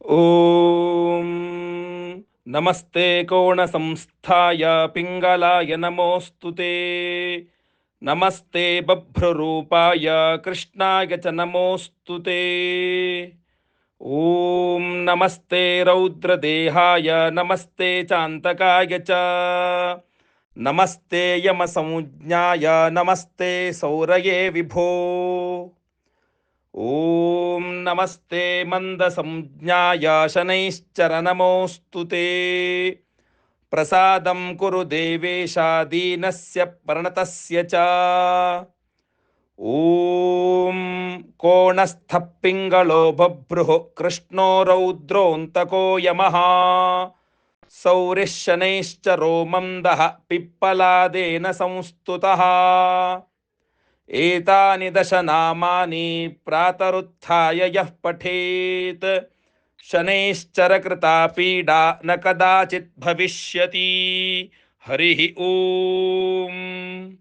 ಓಂ ನಮಸ್ತೆ ಕೋಣಸಂಸ್ಥಾಯ ಪಿಂಗಲಾಯ ನಮೋಸ್ತುತೆ. ನಮಸ್ತೆ ಬಭ್ರರೂಪಾಯ ಕೃಷ್ಣಾಯ ಚ ನಮೋಸ್ತುತೆ. ಓಂ ನಮಸ್ತೆ ರೌದ್ರದೇಹಾಯ ನಮಸ್ತೆ ಚಾಂತಕಾಯ ಚ ನಮಸ್ತೆ ಯಮಸಂಜ್ಞಾಯ ನಮಸ್ತೆ ಸೌರಯೇ ವಿಭೋ. ಓಂ ನಮಸ್ತೆ ಮಂದಸಂಜ್ಞಾಯ ಶನೈಶ್ಚರ ನಮೋಸ್ತುತೆ. ಪ್ರಸಾದಂ ಕುರು ದೇವೇಶ ದೀನಸ್ಯ ಪ್ರಣತಸ್ಯ ಚ. ಓಂ ಕೋಣಸ್ಥ ಪಿಂಗಳೋ ಬಭ್ರುಃ ಕೃಷ್ಣೋ ರೌದ್ರೋऽन्तಕೋ ಯಮಃ. ಸೌರಿಃ ಶನೈಶ್ಚರೋ ಮಂದಃ ಪಿಪ್ಪಲಾದೇನ ಸಂಸ್ತುತಃ. ಏತಾನಿ ದಶ ನಾಮಾನಿ ಪ್ರಾತರುತ್ಥಾಯ ಯಃ ಪಠೇತ್ ಶನೈಶ್ಚರ ಕೃತಾ ಪೀಡಾ ನ ಕದಾಚಿತ್ ಭವಿಷ್ಯತಿ. ಹರಿ ಓಂ.